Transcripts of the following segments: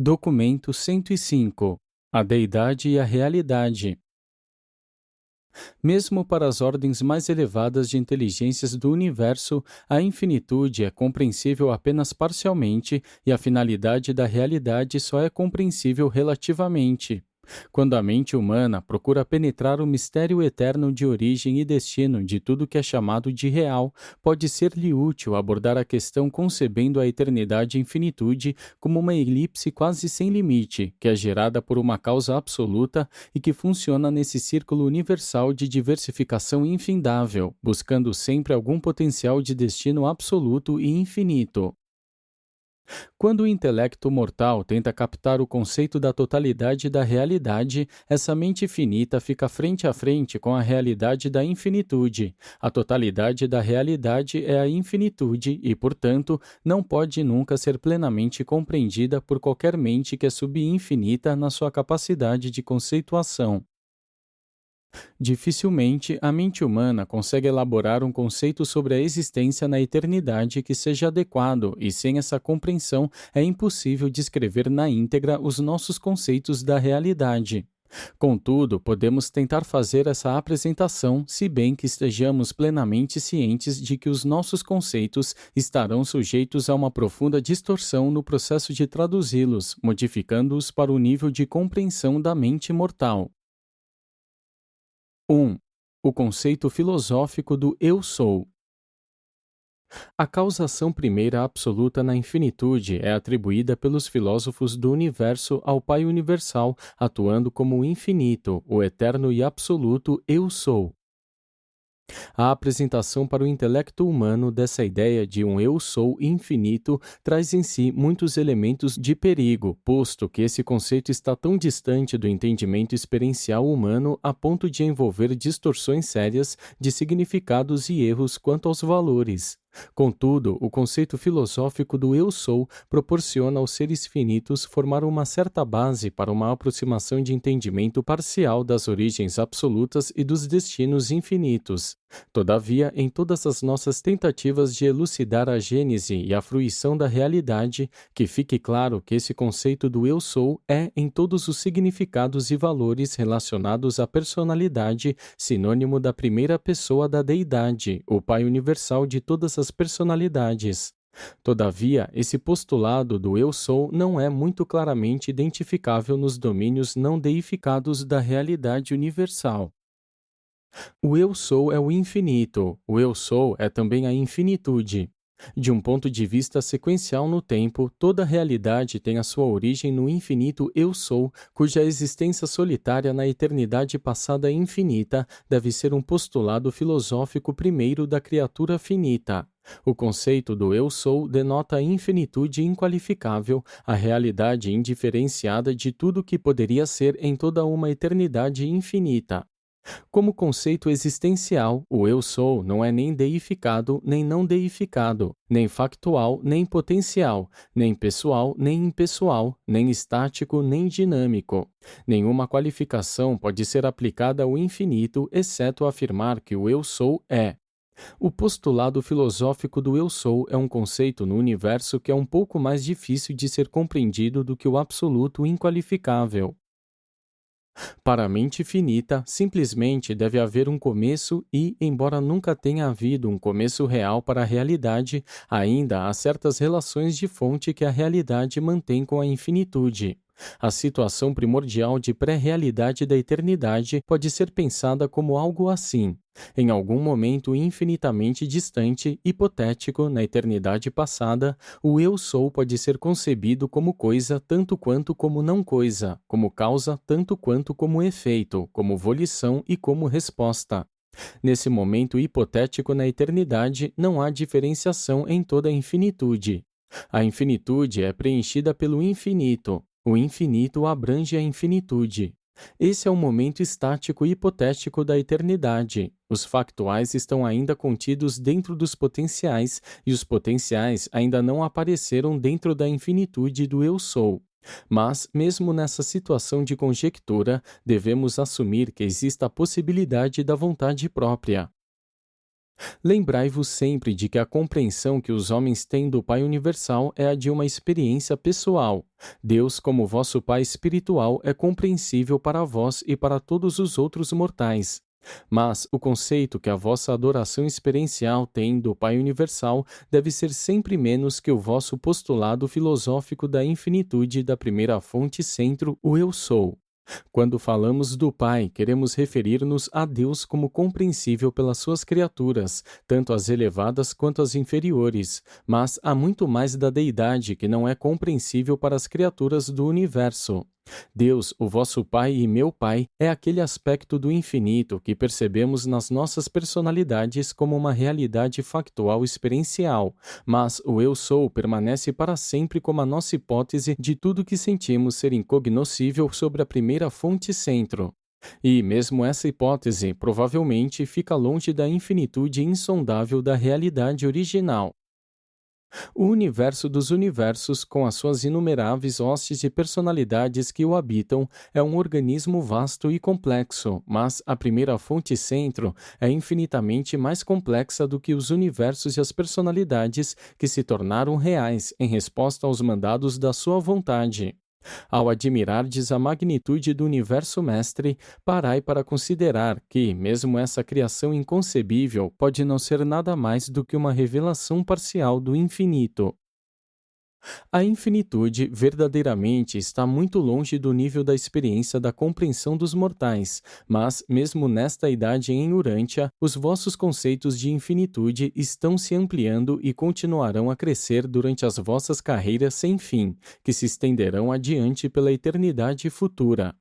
Documento 105. A Deidade e a Realidade. Mesmo para as ordens mais elevadas de inteligências do universo, a infinitude é compreensível apenas parcialmente e a finalidade da realidade só é compreensível relativamente. Quando a mente humana procura penetrar o mistério eterno de origem e destino de tudo que é chamado de real, pode ser-lhe útil abordar a questão concebendo a eternidade e infinitude como uma elipse quase sem limite, que é gerada por uma causa absoluta e que funciona nesse círculo universal de diversificação infindável, buscando sempre algum potencial de destino absoluto e infinito. Quando o intelecto mortal tenta captar o conceito da totalidade da realidade, essa mente finita fica frente a frente com a realidade da infinitude. A totalidade da realidade é a infinitude e, portanto, não pode nunca ser plenamente compreendida por qualquer mente que é subinfinita na sua capacidade de conceituação. Dificilmente a mente humana consegue elaborar um conceito sobre a existência na eternidade que seja adequado, e sem essa compreensão é impossível descrever na íntegra os nossos conceitos da realidade. Contudo, podemos tentar fazer essa apresentação, se bem que estejamos plenamente cientes de que os nossos conceitos estarão sujeitos a uma profunda distorção no processo de traduzi-los, modificando-os para o nível de compreensão da mente mortal. 1. O conceito filosófico do Eu Sou. A causação primeira absoluta na infinitude é atribuída pelos filósofos do universo ao Pai Universal, atuando como o infinito, o eterno e absoluto Eu Sou. A apresentação para o intelecto humano dessa ideia de um eu sou infinito traz em si muitos elementos de perigo, posto que esse conceito está tão distante do entendimento experiencial humano a ponto de envolver distorções sérias de significados e erros quanto aos valores. Contudo, o conceito filosófico do eu sou proporciona aos seres finitos formar uma certa base para uma aproximação de entendimento parcial das origens absolutas e dos destinos infinitos. Todavia, em todas as nossas tentativas de elucidar a gênese e a fruição da realidade, que fique claro que esse conceito do eu sou é, em todos os significados e valores relacionados à personalidade, sinônimo da primeira pessoa da deidade, o Pai universal de todas as personalidades. Todavia, esse postulado do eu sou não é muito claramente identificável nos domínios não deificados da realidade universal. O eu sou é o infinito, o eu sou é também a infinitude. De um ponto de vista sequencial no tempo, toda realidade tem a sua origem no infinito eu sou, cuja existência solitária na eternidade passada infinita deve ser um postulado filosófico primeiro da criatura finita. O conceito do eu sou denota a infinitude inqualificável, a realidade indiferenciada de tudo que poderia ser em toda uma eternidade infinita. Como conceito existencial, o eu sou não é nem deificado nem não deificado, nem factual nem potencial, nem pessoal nem impessoal, nem estático nem dinâmico. Nenhuma qualificação pode ser aplicada ao infinito, exceto afirmar que o eu sou é. O postulado filosófico do eu sou é um conceito no universo que é um pouco mais difícil de ser compreendido do que o absoluto inqualificável. Para a mente finita, simplesmente deve haver um começo e, embora nunca tenha havido um começo real para a realidade, ainda há certas relações de fonte que a realidade mantém com a infinitude. A situação primordial de pré-realidade da eternidade pode ser pensada como algo assim. Em algum momento infinitamente distante, hipotético, na eternidade passada, o eu sou pode ser concebido como coisa tanto quanto como não coisa, como causa tanto quanto como efeito, como volição e como resposta. Nesse momento hipotético na eternidade, não há diferenciação em toda a infinitude. A infinitude é preenchida pelo infinito. O infinito abrange a infinitude. Esse é o momento estático e hipotético da eternidade. Os factuais estão ainda contidos dentro dos potenciais, e os potenciais ainda não apareceram dentro da infinitude do eu sou. Mas, mesmo nessa situação de conjectura, devemos assumir que existe a possibilidade da vontade própria. Lembrai-vos sempre de que a compreensão que os homens têm do Pai Universal é a de uma experiência pessoal. Deus, como vosso Pai espiritual, é compreensível para vós e para todos os outros mortais. Mas o conceito que a vossa adoração experiencial tem do Pai Universal deve ser sempre menos que o vosso postulado filosófico da infinitude da primeira fonte centro, o Eu Sou. Quando falamos do Pai, queremos referir-nos a Deus como compreensível pelas suas criaturas, tanto as elevadas quanto as inferiores, mas há muito mais da deidade que não é compreensível para as criaturas do universo. Deus, o vosso Pai e meu Pai, é aquele aspecto do infinito que percebemos nas nossas personalidades como uma realidade factual experiencial, mas o Eu Sou permanece para sempre como a nossa hipótese de tudo que sentimos ser incognoscível sobre a primeira fonte centro. E mesmo essa hipótese provavelmente fica longe da infinitude insondável da realidade original. O universo dos universos, com as suas inumeráveis hostes de personalidades que o habitam, é um organismo vasto e complexo, mas a primeira fonte centro é infinitamente mais complexa do que os universos e as personalidades que se tornaram reais em resposta aos mandados da sua vontade. Ao admirardes a magnitude do universo mestre, parai para considerar que, mesmo essa criação inconcebível, pode não ser nada mais do que uma revelação parcial do infinito. A infinitude verdadeiramente está muito longe do nível da experiência da compreensão dos mortais, mas, mesmo nesta idade em Urântia, os vossos conceitos de infinitude estão se ampliando e continuarão a crescer durante as vossas carreiras sem fim, que se estenderão adiante pela eternidade futura.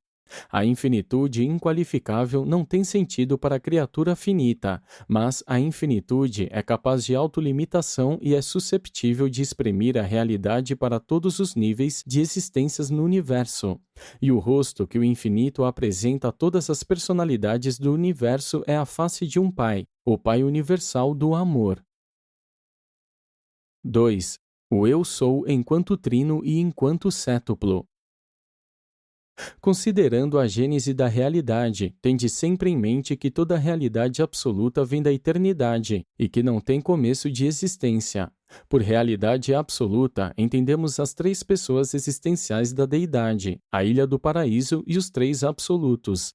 A infinitude inqualificável não tem sentido para a criatura finita, mas a infinitude é capaz de autolimitação e é susceptível de exprimir a realidade para todos os níveis de existências no universo. E o rosto que o infinito apresenta a todas as personalidades do universo é a face de um Pai, o Pai universal do amor. 2. O Eu Sou enquanto trino e enquanto cétuplo. Considerando a gênese da realidade, tende sempre em mente que toda realidade absoluta vem da eternidade e que não tem começo de existência. Por realidade absoluta, entendemos as três pessoas existenciais da deidade, a Ilha do Paraíso e os três absolutos.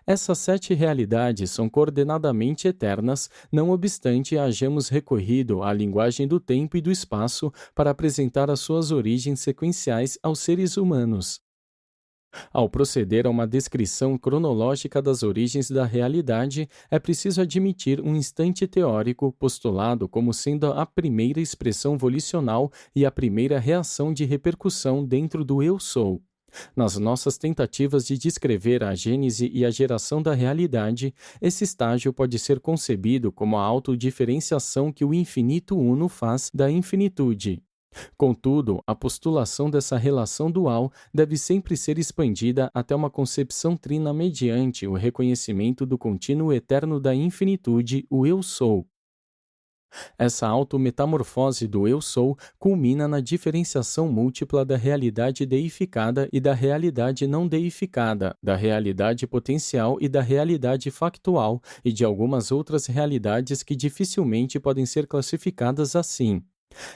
Essas sete realidades são coordenadamente eternas, não obstante hajamos recorrido à linguagem do tempo e do espaço para apresentar as suas origens sequenciais aos seres humanos. Ao proceder a uma descrição cronológica das origens da realidade, é preciso admitir um instante teórico postulado como sendo a primeira expressão volicional e a primeira reação de repercussão dentro do Eu Sou. Nas nossas tentativas de descrever a gênese e a geração da realidade, esse estágio pode ser concebido como a autodiferenciação que o infinito uno faz da infinitude. Contudo, a postulação dessa relação dual deve sempre ser expandida até uma concepção trina mediante o reconhecimento do contínuo eterno da infinitude, o Eu Sou. Essa autometamorfose do Eu Sou culmina na diferenciação múltipla da realidade deificada e da realidade não deificada, da realidade potencial e da realidade factual, e de algumas outras realidades que dificilmente podem ser classificadas assim.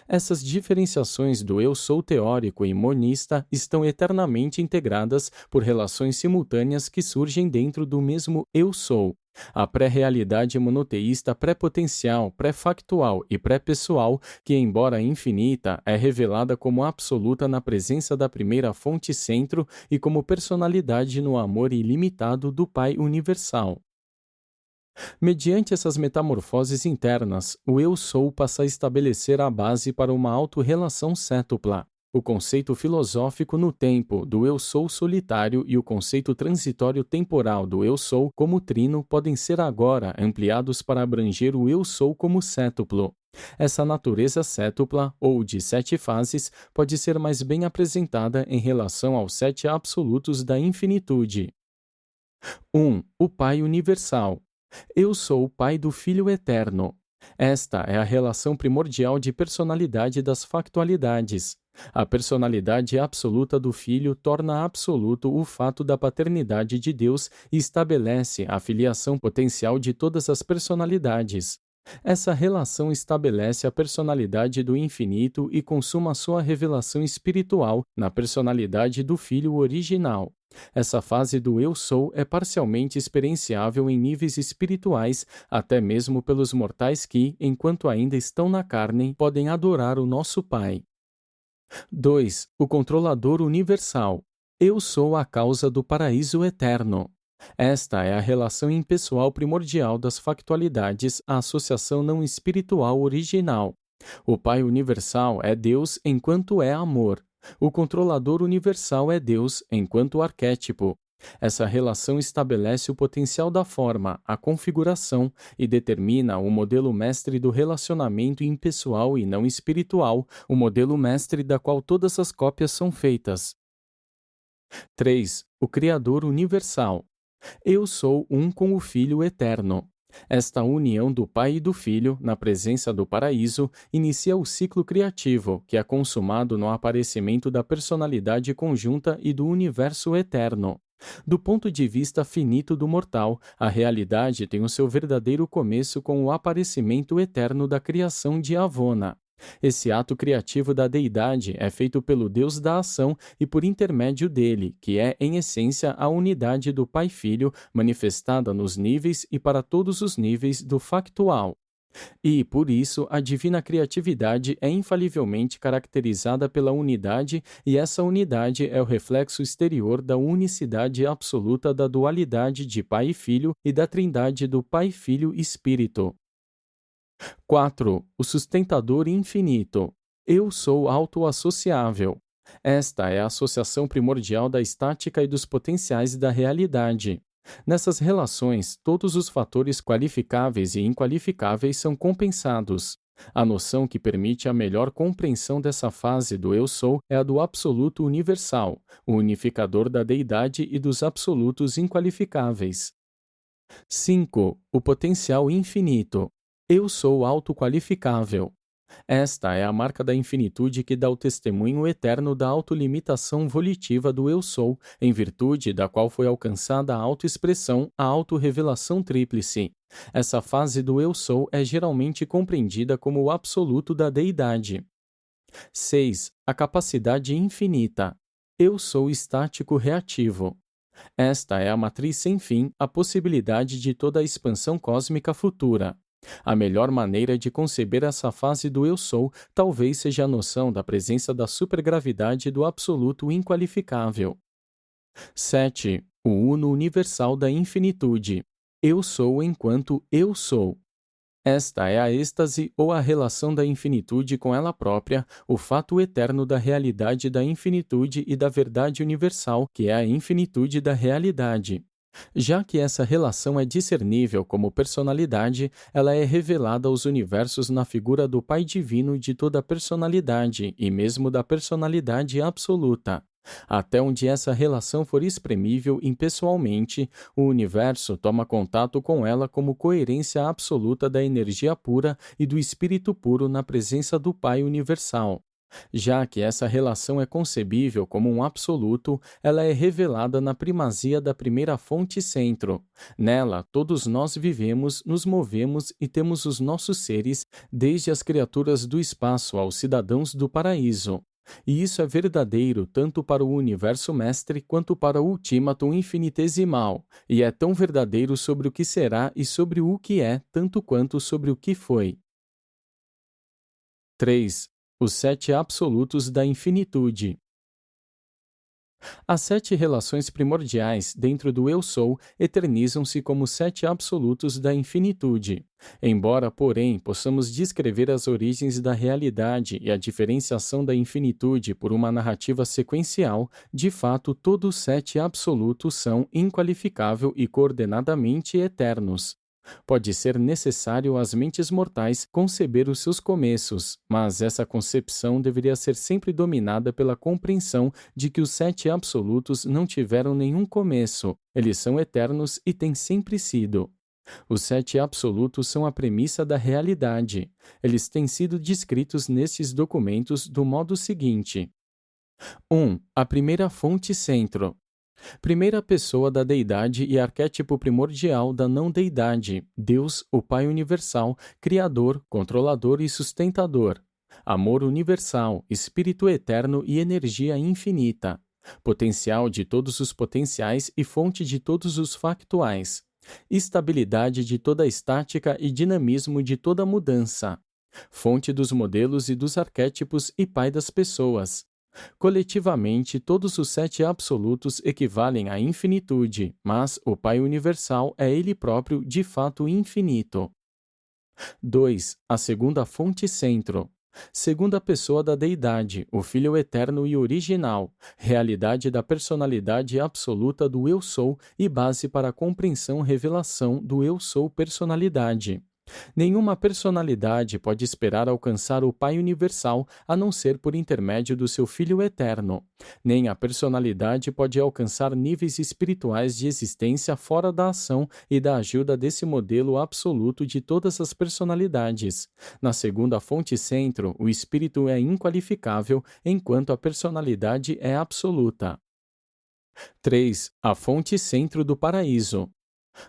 Essas diferenciações do eu sou teórico e monista estão eternamente integradas por relações simultâneas que surgem dentro do mesmo eu sou. A pré-realidade monoteísta pré-potencial, pré-factual e pré-pessoal, que, embora infinita, é revelada como absoluta na presença da primeira fonte centro e como personalidade no amor ilimitado do Pai universal. Mediante essas metamorfoses internas, o Eu Sou passa a estabelecer a base para uma autorrelação cétupla. O conceito filosófico no tempo do Eu Sou solitário e o conceito transitório temporal do Eu Sou como trino podem ser agora ampliados para abranger o Eu Sou como cétuplo. Essa natureza cétupla, ou de sete fases, pode ser mais bem apresentada em relação aos sete absolutos da infinitude. 1. O Pai Universal. Eu sou o Pai do Filho Eterno. Esta é a relação primordial de personalidade das factualidades. A personalidade absoluta do Filho torna absoluto o fato da paternidade de Deus e estabelece a filiação potencial de todas as personalidades. Essa relação estabelece a personalidade do infinito e consuma sua revelação espiritual na personalidade do Filho original. Essa fase do Eu Sou é parcialmente experienciável em níveis espirituais, até mesmo pelos mortais que, enquanto ainda estão na carne, podem adorar o nosso Pai. 2. O controlador universal. Eu sou a causa do paraíso eterno. Esta é a relação impessoal primordial das factualidades, a associação não espiritual original. O Pai universal é Deus enquanto é amor. O controlador universal é Deus enquanto arquétipo. Essa relação estabelece o potencial da forma, a configuração, e determina o modelo mestre do relacionamento impessoal e não espiritual, o modelo mestre da qual todas as cópias são feitas. 3. O Criador universal. Eu sou um com o Filho eterno. Esta união do Pai e do Filho, na presença do paraíso, inicia o ciclo criativo, que é consumado no aparecimento da personalidade conjunta e do universo eterno. Do ponto de vista finito do mortal, a realidade tem o seu verdadeiro começo com o aparecimento eterno da criação de Avona. Esse ato criativo da deidade é feito pelo Deus da ação e por intermédio dele, que é, em essência, a unidade do Pai-Filho manifestada nos níveis e para todos os níveis do factual. E, por isso, a divina criatividade é infalivelmente caracterizada pela unidade, e essa unidade é o reflexo exterior da unicidade absoluta da dualidade de Pai e Filho e da trindade do Pai, Filho e Espírito. 4. O sustentador infinito. Eu sou autoassociável. Esta é a associação primordial da estática e dos potenciais da realidade. Nessas relações, todos os fatores qualificáveis e inqualificáveis são compensados. A noção que permite a melhor compreensão dessa fase do Eu Sou é a do absoluto universal, o unificador da deidade e dos absolutos inqualificáveis. 5. O potencial infinito. Eu sou autoqualificável. Esta é a marca da infinitude que dá o testemunho eterno da autolimitação volitiva do Eu Sou, em virtude da qual foi alcançada a autoexpressão, a autorrevelação tríplice. Essa fase do Eu Sou é geralmente compreendida como o absoluto da deidade. 6. A capacidade infinita. Eu sou estático reativo. Esta é a matriz sem fim, a possibilidade de toda a expansão cósmica futura. A melhor maneira de conceber essa fase do Eu Sou talvez seja a noção da presença da supergravidade do absoluto inqualificável. 7. O Uno universal da infinitude. Eu sou enquanto eu sou. Esta é a êxtase ou a relação da infinitude com ela própria, o fato eterno da realidade da infinitude e da verdade universal, que é a infinitude da realidade. Já que essa relação é discernível como personalidade, ela é revelada aos universos na figura do Pai Divino de toda a personalidade e mesmo da personalidade absoluta. Até onde essa relação for espremível impessoalmente, o universo toma contato com ela como coerência absoluta da energia pura e do espírito puro na presença do Pai universal. Já que essa relação é concebível como um absoluto, ela é revelada na primazia da primeira fonte centro. Nela, todos nós vivemos, nos movemos e temos os nossos seres, desde as criaturas do espaço aos cidadãos do paraíso. E isso é verdadeiro tanto para o universo mestre quanto para o ultímato infinitesimal, e é tão verdadeiro sobre o que será e sobre o que é, tanto quanto sobre o que foi. 3. Os 7 absolutos da infinitude. As 7 relações primordiais dentro do Eu Sou eternizam-se como 7 absolutos da infinitude. Embora, porém, possamos descrever as origens da realidade e a diferenciação da infinitude por uma narrativa sequencial, de fato todos os 7 absolutos são inqualificável e coordenadamente eternos. Pode ser necessário às mentes mortais conceber os seus começos, mas essa concepção deveria ser sempre dominada pela compreensão de que os 7 absolutos não tiveram nenhum começo, eles são eternos e têm sempre sido. Os 7 absolutos são a premissa da realidade. Eles têm sido descritos nestes documentos do modo seguinte: 1. A primeira fonte centro. Primeira pessoa da deidade e arquétipo primordial da não-deidade, Deus, o Pai universal, Criador, Controlador e Sustentador. Amor universal, Espírito eterno e energia infinita. Potencial de todos os potenciais e fonte de todos os factuais. Estabilidade de toda a estática e dinamismo de toda mudança. Fonte dos modelos e dos arquétipos e Pai das pessoas. Coletivamente, todos os sete absolutos equivalem à infinitude, mas o Pai universal é ele próprio de fato infinito. 2. A segunda fonte centro. Segunda pessoa da deidade, o Filho eterno e original, realidade da personalidade absoluta do Eu Sou e base para a compreensão-revelação do Eu Sou personalidade. Nenhuma personalidade pode esperar alcançar o Pai Universal a não ser por intermédio do seu Filho Eterno. Nem a personalidade pode alcançar níveis espirituais de existência fora da ação e da ajuda desse modelo absoluto de todas as personalidades. Na segunda fonte centro, o espírito é inqualificável, enquanto a personalidade é absoluta. 3. A fonte centro do paraíso.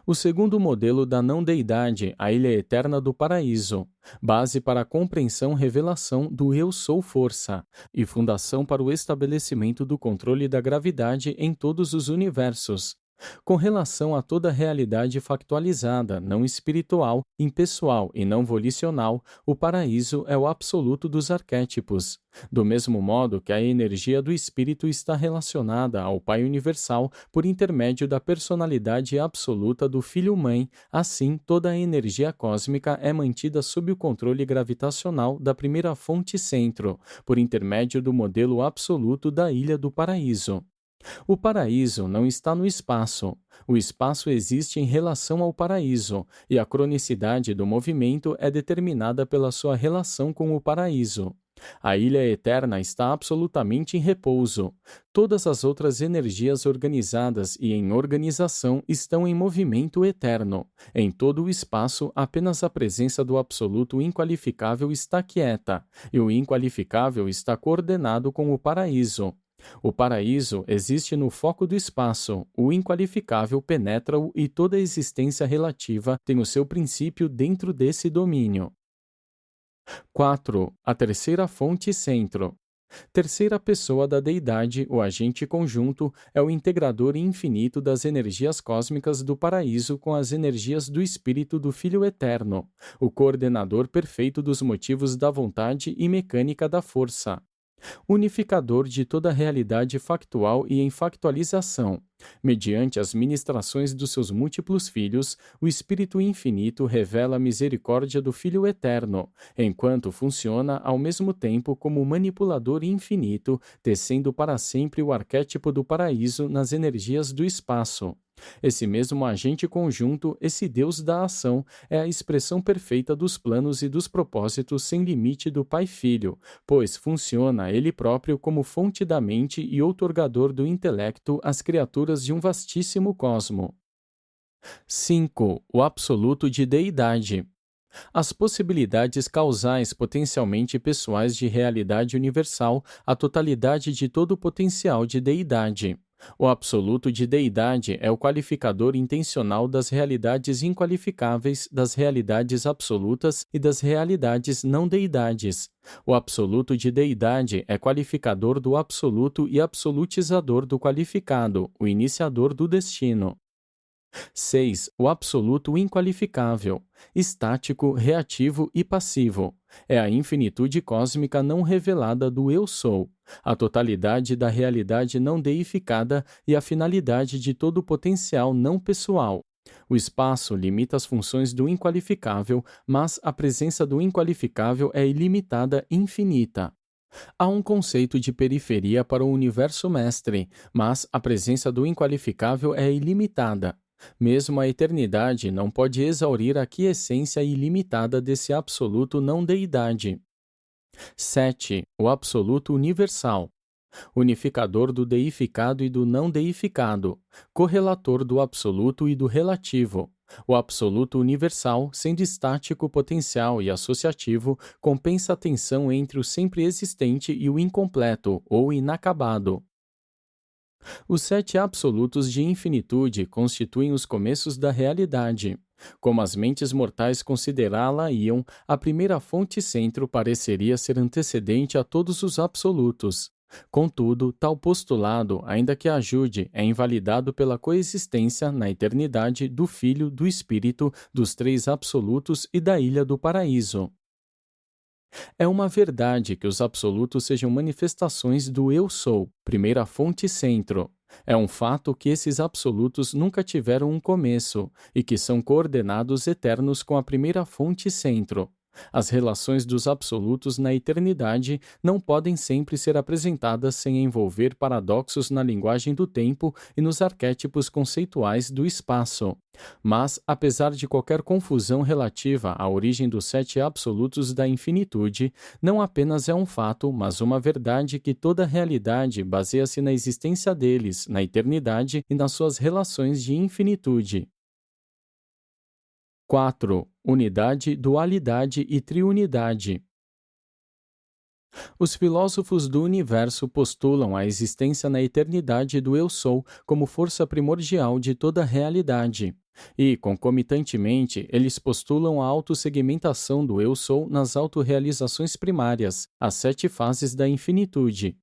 O segundo modelo da não-deidade, a ilha eterna do paraíso, base para a compreensão-revelação do Eu Sou Força, e fundação para o estabelecimento do controle da gravidade em todos os universos. Com relação a toda realidade factualizada, não espiritual, impessoal e não volicional, o paraíso é o absoluto dos arquétipos. Do mesmo modo que a energia do espírito está relacionada ao Pai Universal por intermédio da personalidade absoluta do Filho-Mãe, assim toda a energia cósmica é mantida sob o controle gravitacional da primeira fonte centro, por intermédio do modelo absoluto da Ilha do Paraíso. O paraíso não está no espaço. O espaço existe em relação ao paraíso, e a cronicidade do movimento é determinada pela sua relação com o paraíso. A ilha eterna está absolutamente em repouso. Todas as outras energias organizadas e em organização estão em movimento eterno. Em todo o espaço, apenas a presença do absoluto inqualificável está quieta, e o inqualificável está coordenado com o paraíso. O paraíso existe no foco do espaço, o inqualificável penetra-o e toda a existência relativa tem o seu princípio dentro desse domínio. 4. A terceira fonte centro. Terceira pessoa da deidade, o agente conjunto, é o integrador infinito das energias cósmicas do paraíso com as energias do espírito do Filho Eterno, o coordenador perfeito dos motivos da vontade e mecânica da força. Unificador de toda a realidade factual e em factualização. Mediante as ministrações dos seus múltiplos filhos, o Espírito Infinito revela a misericórdia do Filho Eterno, enquanto funciona ao mesmo tempo como manipulador infinito, tecendo para sempre o arquétipo do paraíso nas energias do espaço. Esse mesmo agente conjunto, esse Deus da ação, é a expressão perfeita dos planos e dos propósitos sem limite do Pai-Filho, pois funciona ele próprio como fonte da mente e outorgador do intelecto às criaturas de um vastíssimo cosmo. 5. O absoluto de deidade. As possibilidades causais potencialmente pessoais de realidade universal, a totalidade de todo o potencial de deidade. O absoluto de deidade é o qualificador intencional das realidades inqualificáveis, das realidades absolutas e das realidades não deidades. O absoluto de deidade é qualificador do absoluto e absolutizador do qualificado, o iniciador do destino. 6. O absoluto inqualificável, estático, reativo e passivo. É a infinitude cósmica não revelada do Eu Sou, a totalidade da realidade não deificada e a finalidade de todo o potencial não pessoal. O espaço limita as funções do inqualificável, mas a presença do inqualificável é ilimitada, infinita. Há um conceito de periferia para o universo mestre, mas a presença do inqualificável é ilimitada. Mesmo a eternidade não pode exaurir a quiescência ilimitada desse absoluto não-deidade. 7. O absoluto universal. Unificador do deificado e do não-deificado, correlator do absoluto e do relativo. O absoluto universal, sendo estático, potencial e associativo, compensa a tensão entre o sempre existente e o incompleto ou inacabado. Os sete absolutos de infinitude constituem os começos da realidade. Como as mentes mortais considerá-la-iam, a primeira fonte-centro pareceria ser antecedente a todos os absolutos. Contudo, tal postulado, ainda que ajude, é invalidado pela coexistência, na eternidade, do Filho, do Espírito, dos três absolutos e da Ilha do Paraíso. É uma verdade que os absolutos sejam manifestações do Eu Sou, primeira fonte centro. É um fato que esses absolutos nunca tiveram um começo e que são coordenados eternos com a primeira fonte centro. As relações dos absolutos na eternidade não podem sempre ser apresentadas sem envolver paradoxos na linguagem do tempo e nos arquétipos conceituais do espaço. Mas, apesar de qualquer confusão relativa à origem dos sete absolutos da infinitude, não apenas é um fato, mas uma verdade que toda realidade baseia-se na existência deles, na eternidade e nas suas relações de infinitude. 4. Unidade, dualidade e triunidade. Os filósofos do universo postulam a existência na eternidade do Eu Sou como força primordial de toda a realidade. E, concomitantemente, eles postulam a autossegmentação do Eu Sou nas autorrealizações primárias, as sete fases da infinitude.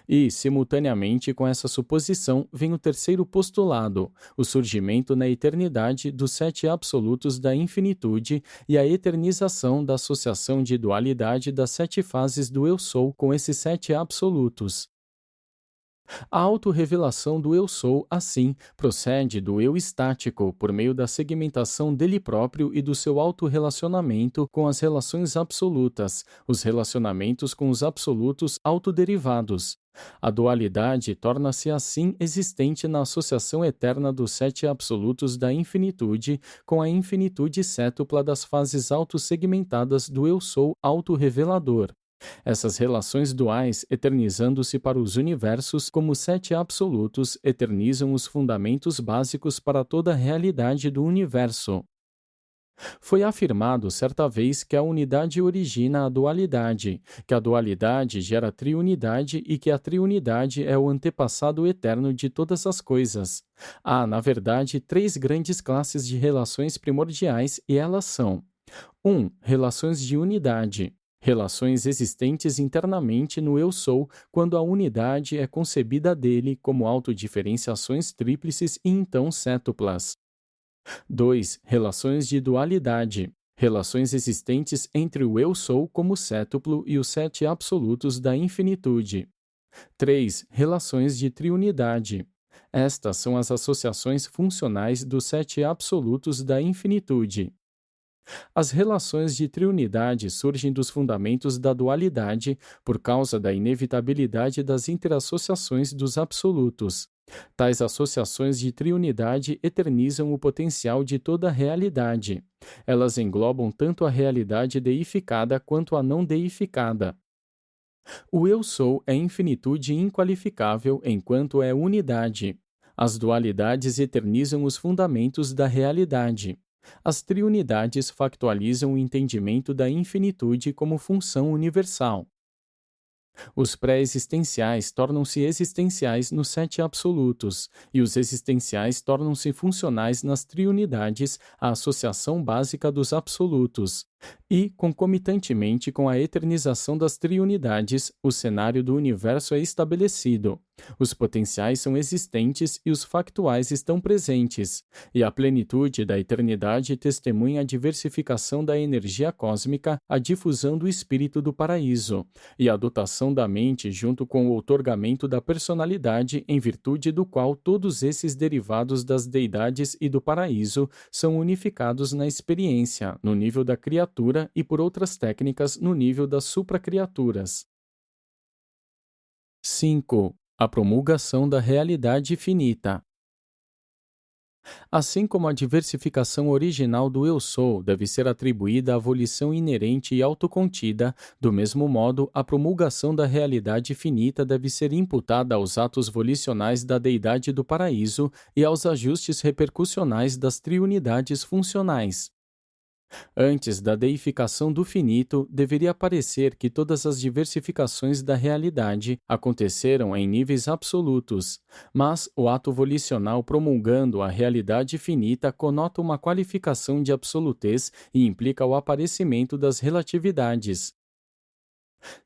E, simultaneamente com essa suposição, vem o terceiro postulado, o surgimento na eternidade dos sete absolutos da infinitude e a eternização da associação de dualidade das sete fases do Eu Sou com esses sete absolutos. A autorrevelação do Eu Sou, assim, procede do Eu estático por meio da segmentação dele próprio e do seu autorrelacionamento com as relações absolutas, os relacionamentos com os absolutos autoderivados. A dualidade torna-se assim existente na associação eterna dos sete absolutos da infinitude com a infinitude cétupla das fases autossegmentadas do Eu Sou autorrevelador. Essas relações duais, eternizando-se para os universos como sete absolutos, eternizam os fundamentos básicos para toda a realidade do universo. Foi afirmado certa vez que a unidade origina a dualidade, que a dualidade gera a triunidade e que a triunidade é o antepassado eterno de todas as coisas. Há, na verdade, três grandes classes de relações primordiais e elas são: 1. Relações de unidade. Relações existentes internamente no Eu Sou, quando a unidade é concebida dele como autodiferenciações tríplices e então cétuplas. 2. Relações de dualidade. Relações existentes entre o Eu Sou como cétuplo e os sete absolutos da infinitude. 3. Relações de triunidade. Estas são as associações funcionais dos sete absolutos da infinitude. As relações de triunidade surgem dos fundamentos da dualidade por causa da inevitabilidade das interassociações dos absolutos. Tais associações de triunidade eternizam o potencial de toda a realidade. Elas englobam tanto a realidade deificada quanto a não deificada. O Eu Sou é infinitude inqualificável enquanto é unidade. As dualidades eternizam os fundamentos da realidade. As triunidades factualizam o entendimento da infinitude como função universal. Os pré-existenciais tornam-se existenciais nos sete absolutos, e os existenciais tornam-se funcionais nas triunidades, a associação básica dos absolutos. E, concomitantemente com a eternização das triunidades, o cenário do universo é estabelecido. Os potenciais são existentes e os factuais estão presentes, e a plenitude da eternidade testemunha a diversificação da energia cósmica, a difusão do espírito do paraíso, e a dotação da mente junto com o outorgamento da personalidade, em virtude do qual todos esses derivados das deidades e do paraíso são unificados na experiência, no nível da criatura e por outras técnicas no nível das supracriaturas. 5. A promulgação da realidade finita. Assim como a diversificação original do Eu Sou deve ser atribuída à volição inerente e autocontida, do mesmo modo, a promulgação da realidade finita deve ser imputada aos atos volicionais da deidade do paraíso e aos ajustes repercussionais das triunidades funcionais. Antes da deificação do finito, deveria parecer que todas as diversificações da realidade aconteceram em níveis absolutos, mas o ato volicional promulgando a realidade finita conota uma qualificação de absolutez e implica o aparecimento das relatividades.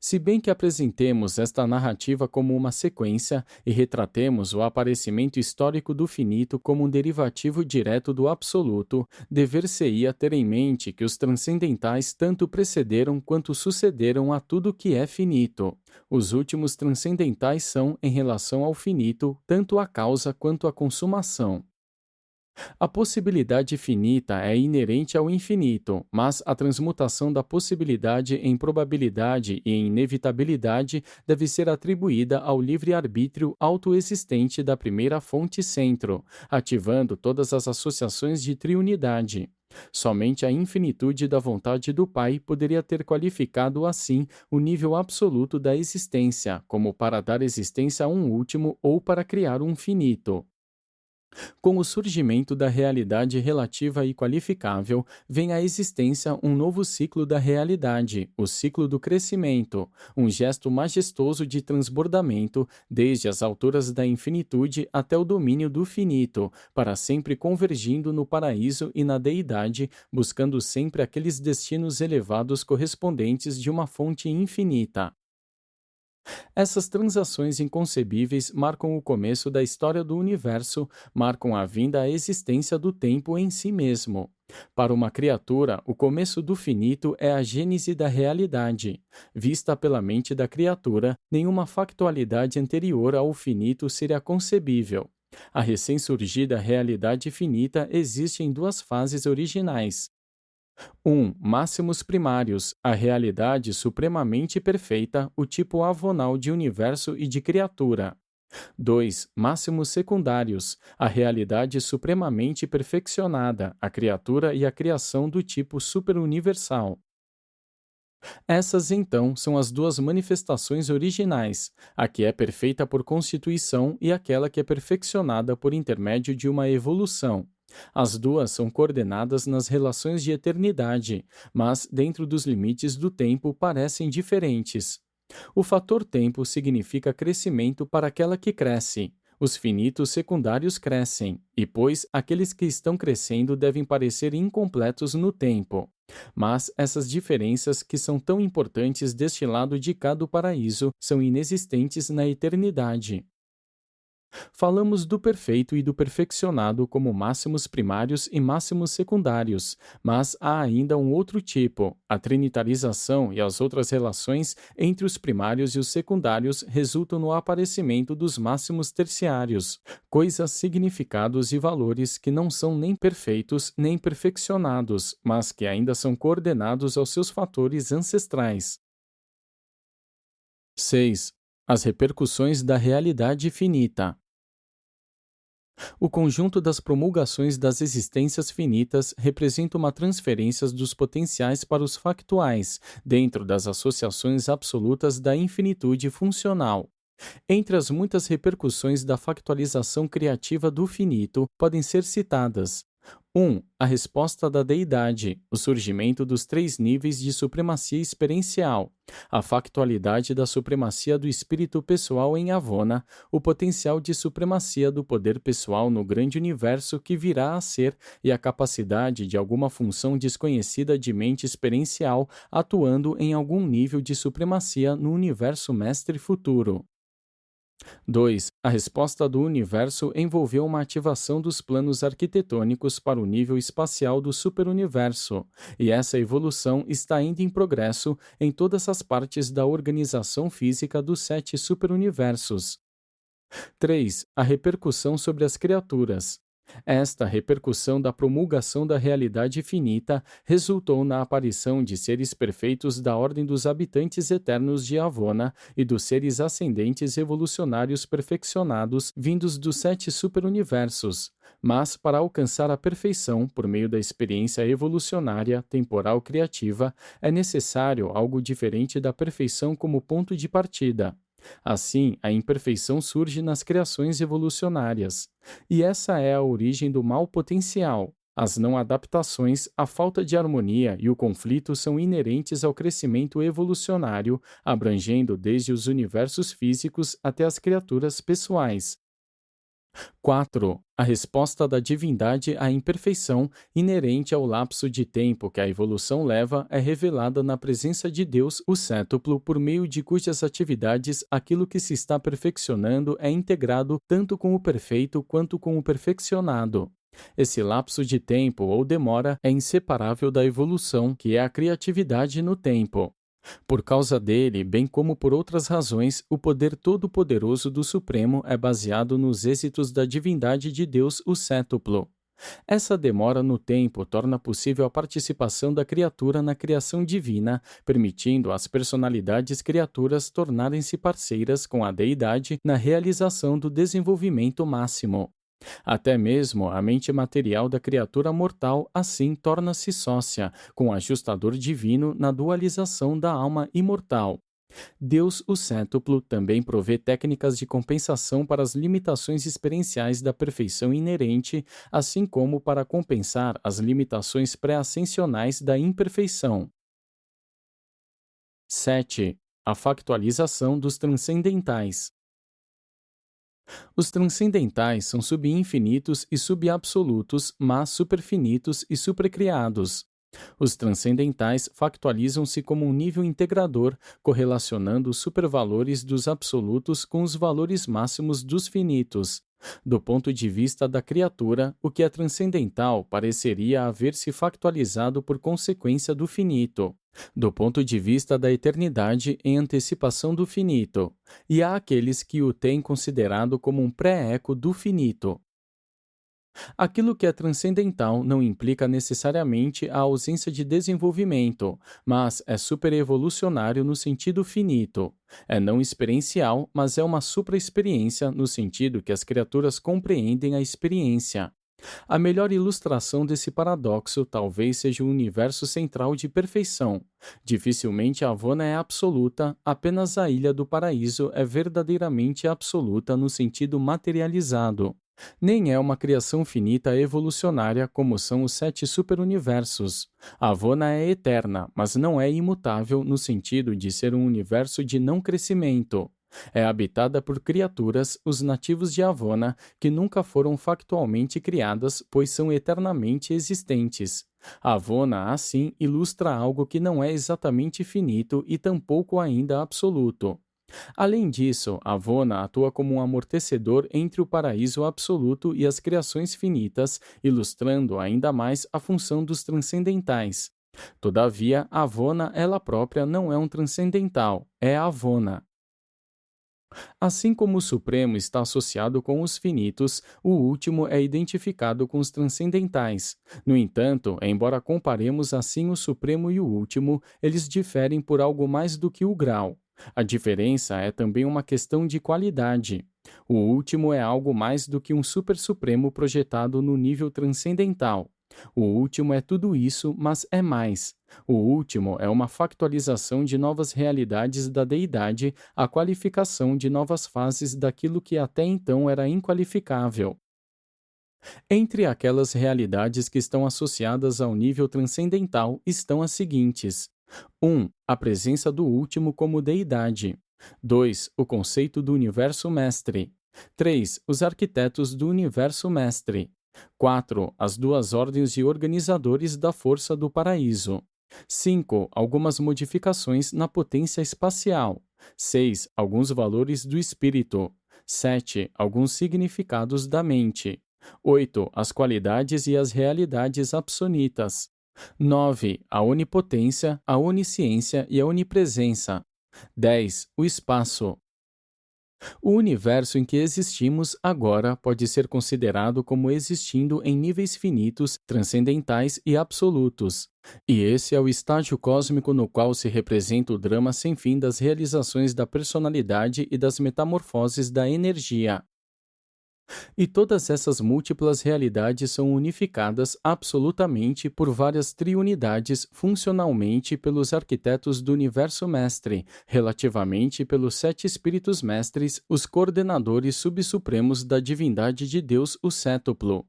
Se bem que apresentemos esta narrativa como uma sequência e retratemos o aparecimento histórico do finito como um derivativo direto do absoluto, dever-se-ia ter em mente que os transcendentais tanto precederam quanto sucederam a tudo que é finito. Os últimos transcendentais são, em relação ao finito, tanto a causa quanto a consumação. A possibilidade finita é inerente ao infinito, mas a transmutação da possibilidade em probabilidade e em inevitabilidade deve ser atribuída ao livre-arbítrio autoexistente da primeira fonte centro, ativando todas as associações de triunidade. Somente a infinitude da vontade do Pai poderia ter qualificado assim o nível absoluto da existência, como para dar existência a um último ou para criar um finito. Com o surgimento da realidade relativa e qualificável, vem à existência um novo ciclo da realidade, o ciclo do crescimento, um gesto majestoso de transbordamento, desde as alturas da infinitude até o domínio do finito, para sempre convergindo no paraíso e na deidade, buscando sempre aqueles destinos elevados correspondentes de uma fonte infinita. Essas transações inconcebíveis marcam o começo da história do universo, marcam a vinda à existência do tempo em si mesmo. Para uma criatura, o começo do finito é a gênese da realidade. Vista pela mente da criatura, nenhuma factualidade anterior ao finito seria concebível. A recém-surgida realidade finita existe em duas fases originais. 1. Máximos primários, a realidade supremamente perfeita, o tipo avonal de universo e de criatura. 2. Máximos secundários, a realidade supremamente perfeccionada, a criatura e a criação do tipo superuniversal. Essas, então, são as duas manifestações originais, a que é perfeita por constituição e aquela que é perfeccionada por intermédio de uma evolução. As duas são coordenadas nas relações de eternidade, mas, dentro dos limites do tempo, parecem diferentes. O fator tempo significa crescimento para aquela que cresce. Os finitos secundários crescem, e pois aqueles que estão crescendo devem parecer incompletos no tempo. Mas essas diferenças, que são tão importantes deste lado de cá do paraíso, são inexistentes na eternidade. Falamos do perfeito e do perfeccionado como máximos primários e máximos secundários, mas há ainda um outro tipo. A trinitarização e as outras relações entre os primários e os secundários resultam no aparecimento dos máximos terciários, coisas, significados e valores que não são nem perfeitos nem perfeccionados, mas que ainda são coordenados aos seus fatores ancestrais. 6. As repercussões da realidade finita. O conjunto das promulgações das existências finitas representa uma transferência dos potenciais para os factuais, dentro das associações absolutas da infinitude funcional. Entre as muitas repercussões da factualização criativa do finito, podem ser citadas: 1. A resposta da deidade, o surgimento dos três níveis de supremacia experiencial, a factualidade da supremacia do espírito pessoal em Avona, o potencial de supremacia do poder pessoal no grande universo que virá a ser e a capacidade de alguma função desconhecida de mente experiencial atuando em algum nível de supremacia no universo mestre futuro. 2. A resposta do universo envolveu uma ativação dos planos arquitetônicos para o nível espacial do superuniverso, e essa evolução está ainda em progresso em todas as partes da organização física dos 7 superuniversos. 3. A repercussão sobre as criaturas. Esta repercussão da promulgação da realidade finita resultou na aparição de seres perfeitos da ordem dos habitantes eternos de Avona e dos seres ascendentes evolucionários perfeccionados vindos dos 7 superuniversos. Mas, para alcançar a perfeição por meio da experiência evolucionária temporal criativa, é necessário algo diferente da perfeição como ponto de partida. Assim, a imperfeição surge nas criações evolucionárias. E essa é a origem do mal potencial. As não adaptações, a falta de harmonia e o conflito são inerentes ao crescimento evolucionário, abrangendo desde os universos físicos até as criaturas pessoais. 4. A resposta da divindade à imperfeição inerente ao lapso de tempo que a evolução leva é revelada na presença de Deus, o cétuplo, por meio de cujas atividades aquilo que se está perfeccionando é integrado tanto com o perfeito quanto com o perfeccionado. Esse lapso de tempo ou demora é inseparável da evolução, que é a criatividade no tempo. Por causa dele, bem como por outras razões, o poder todo-poderoso do Supremo é baseado nos êxitos da divindade de Deus, o cétuplo. Essa demora no tempo torna possível a participação da criatura na criação divina, permitindo às personalidades criaturas tornarem-se parceiras com a deidade na realização do desenvolvimento máximo. Até mesmo a mente material da criatura mortal assim torna-se sócia, com o ajustador divino na dualização da alma imortal. Deus, o cétuplo, também provê técnicas de compensação para as limitações experienciais da perfeição inerente, assim como para compensar as limitações pré-ascensionais da imperfeição. 7. A factualização dos transcendentais. Os transcendentais são subinfinitos e subabsolutos, mas superfinitos e supercriados. Os transcendentais factualizam-se como um nível integrador, correlacionando os supervalores dos absolutos com os valores máximos dos finitos. Do ponto de vista da criatura, o que é transcendental pareceria haver se factualizado por consequência do finito. Do ponto de vista da eternidade, em antecipação do finito, e há aqueles que o têm considerado como um pré-eco do finito. Aquilo que é transcendental não implica necessariamente a ausência de desenvolvimento, mas é superevolucionário no sentido finito. É não experiencial, mas é uma supra-experiência no sentido que as criaturas compreendem a experiência. A melhor ilustração desse paradoxo talvez seja o universo central de perfeição. Dificilmente a Havana é absoluta, apenas a Ilha do Paraíso é verdadeiramente absoluta no sentido materializado. Nem é uma criação finita evolucionária como são os 7 superuniversos. A Havana é eterna, mas não é imutável no sentido de ser um universo de não crescimento. É habitada por criaturas, os nativos de Havana, que nunca foram factualmente criadas, pois são eternamente existentes. A Havana, assim, ilustra algo que não é exatamente finito e tampouco ainda absoluto. Além disso, a Havana atua como um amortecedor entre o paraíso absoluto e as criações finitas, ilustrando ainda mais a função dos transcendentais. Todavia, a Havana ela própria não é um transcendental, é a Havana. Assim como o Supremo está associado com os finitos, o último é identificado com os transcendentais. No entanto, embora comparemos assim o Supremo e o último, eles diferem por algo mais do que o grau. A diferença é também uma questão de qualidade. O último é algo mais do que um super-supremo projetado no nível transcendental. O último é tudo isso, mas é mais. O último é uma factualização de novas realidades da deidade, a qualificação de novas fases daquilo que até então era inqualificável. Entre aquelas realidades que estão associadas ao nível transcendental estão as seguintes: 1. A presença do último como deidade. 2. O conceito do universo mestre. 3. Os arquitetos do universo mestre. 4. As duas ordens de organizadores da força do paraíso. 5. Algumas modificações na potência espacial. 6. Alguns valores do espírito. 7. Alguns significados da mente. 8. As qualidades e as realidades absonitas. 9. A onipotência, a onisciência e a onipresença. 10. O espaço. O universo em que existimos agora pode ser considerado como existindo em níveis finitos, transcendentais e absolutos. E esse é o estágio cósmico no qual se representa o drama sem fim das realizações da personalidade e das metamorfoses da energia. E todas essas múltiplas realidades são unificadas absolutamente por várias triunidades funcionalmente pelos arquitetos do universo mestre, relativamente pelos 7 espíritos mestres, os coordenadores subsupremos da divindade de Deus, o cétuplo.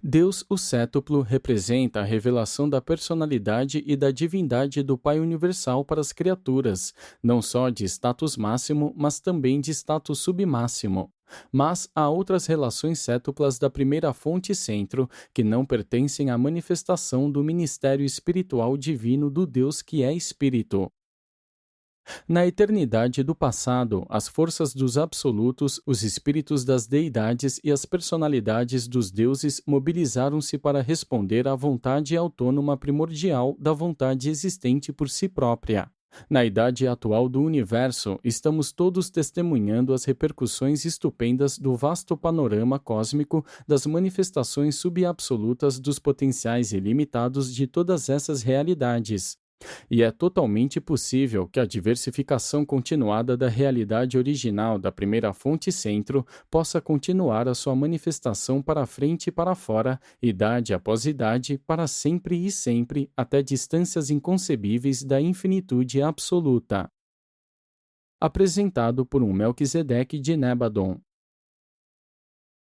Deus, o cétuplo, representa a revelação da personalidade e da divindade do Pai Universal para as criaturas, não só de status máximo, mas também de status submáximo. Mas há outras relações cétuplas da primeira fonte centro que não pertencem à manifestação do ministério espiritual divino do Deus que é Espírito. Na eternidade do passado, as forças dos absolutos, os espíritos das deidades e as personalidades dos deuses mobilizaram-se para responder à vontade autônoma primordial da vontade existente por si própria. Na idade atual do universo, estamos todos testemunhando as repercussões estupendas do vasto panorama cósmico das manifestações subabsolutas dos potenciais ilimitados de todas essas realidades. E é totalmente possível que a diversificação continuada da realidade original da primeira fonte centro possa continuar a sua manifestação para frente e para fora, idade após idade, para sempre e sempre, até distâncias inconcebíveis da infinitude absoluta. Apresentado por um Melquisedeque de Nebadon.